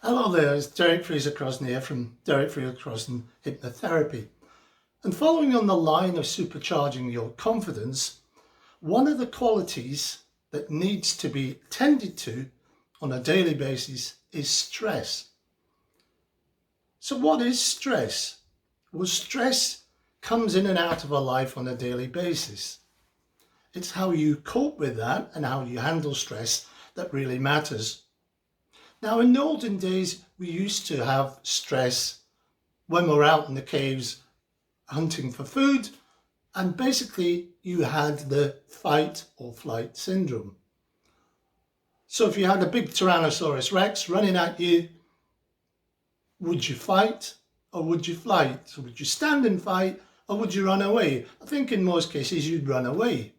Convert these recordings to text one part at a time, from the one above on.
Hello there, it's 𝗬𝗂𝗿𝗲 here from 𝗬𝗂𝗿𝗲 Hypnotherapy. And following on the line of supercharging your confidence, one of the qualities that needs to be tended to on a daily basis is stress. So what is stress? Well, stress comes in and out of our life on a daily basis. It's how you cope with that and how you handle stress that really matters. Now, in the olden days, we used to have stress when we were out in the caves hunting for food, and basically you had the fight or flight syndrome. So if you had a big Tyrannosaurus Rex running at you, would you fight or would you flight? So would you stand and fight or would you run away? I think in most cases you'd run away.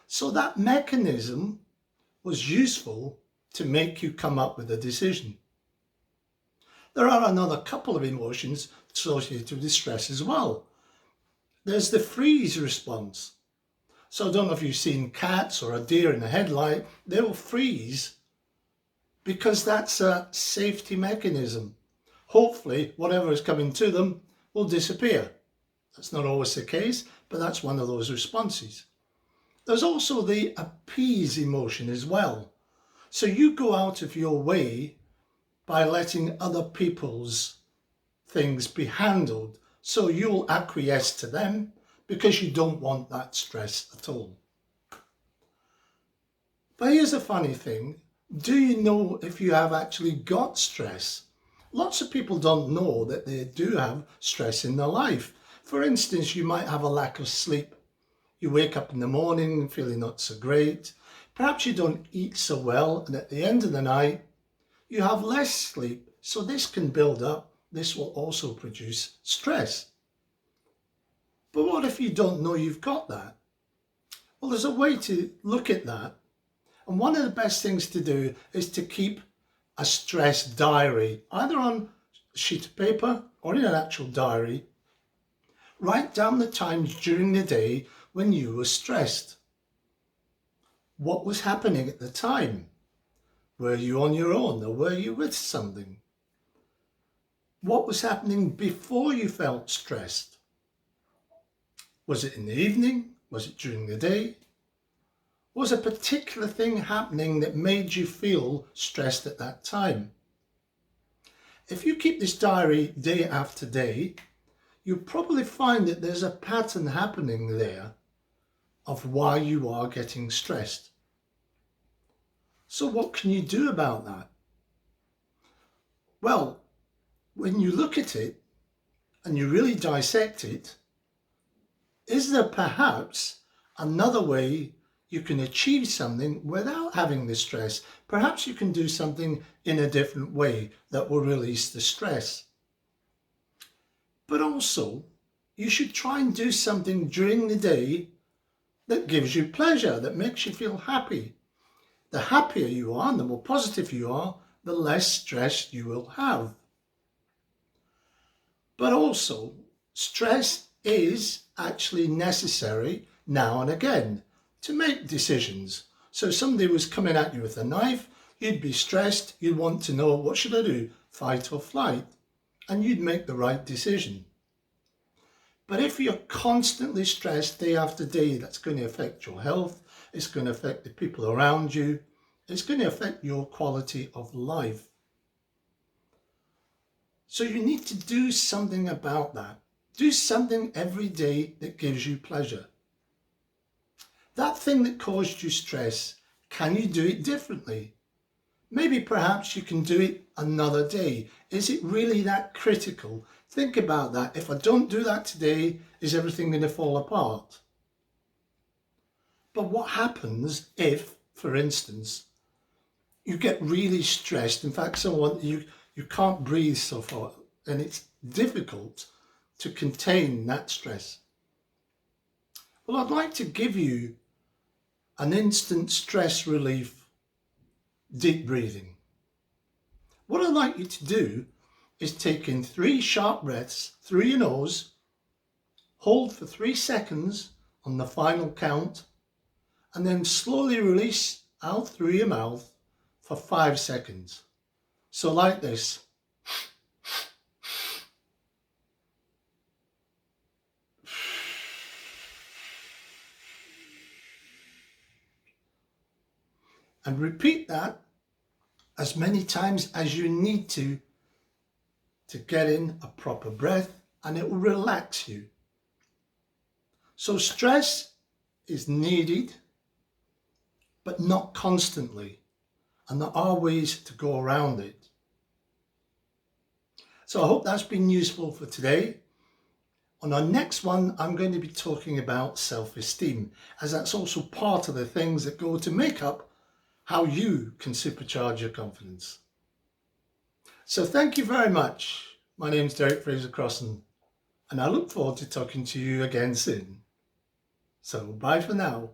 So that mechanism was useful to make you come up with a decision. There are another couple of emotions associated with stress as well. There's the freeze response. So I don't know if you've seen cats or a deer in a headlight, they will freeze because that's a safety mechanism. Hopefully whatever is coming to them will disappear. That's not always the case, but that's one of those responses. There's also the appease emotion as well. So you go out of your way by letting other people's things be handled. So you'll acquiesce to them because you don't want that stress at all. But here's a funny thing. Do you know if you have actually got stress? Lots of people don't know that they do have stress in their life. For instance, you might have a lack of sleep. You wake up in the morning feeling not so great. Perhaps you don't eat so well, and at the end of the night, you have less sleep. So this can build up. This will also produce stress. But what if you don't know you've got that? Well, there's a way to look at that. And one of the best things to do is to keep a stress diary, either on a sheet of paper or in an actual diary. Write down the times during the day when you were stressed. What was happening at the time? Were you on your own or were you with something? What was happening before you felt stressed? Was it in the evening? Was it during the day? Was a particular thing happening that made you feel stressed at that time? If you keep this diary day after day, you'll probably find that there's a pattern happening there of why you are getting stressed. So what can you do about that? Well, when you look at it and you really dissect it, is there perhaps another way you can achieve something without having the stress? Perhaps you can do something in a different way that will release the stress. But also, you should try and do something during the day that gives you pleasure, that makes you feel happy. The happier you are and the more positive you are, the less stress you will have. But also, stress is actually necessary now and again to make decisions. So if somebody was coming at you with a knife, you'd be stressed, you'd want to know, what should I do, fight or flight? And you'd make the right decision. But if you're constantly stressed day after day, that's going to affect your health, it's going to affect the people around you, it's going to affect your quality of life. So you need to do something about that. Do something every day that gives you pleasure. That thing that caused you stress, can you do it differently? Maybe perhaps you can do it another day. Is it really that critical? Think about that. If I don't do that today, is everything going to fall apart? But what happens if, for instance, you get really stressed? In fact, you can't breathe so far, and it's difficult to contain that stress. Well, I'd like to give you an instant stress relief deep breathing. What I'd like you to do is take in 3 sharp breaths through your nose, hold for 3 seconds on the final count, and then slowly release out through your mouth for 5 seconds. So like this. And repeat that as many times as you need to get in a proper breath, and it will relax you. So stress is needed, but not constantly, and there are ways to go around it. So I hope that's been useful for today. On our next one, I'm going to be talking about self-esteem, as that's also part of the things that go to make up how you can supercharge your confidence. So thank you very much. My name is 𝗦𝘂𝗍𝗂𝗧, and I look forward to talking to you again soon. So bye for now.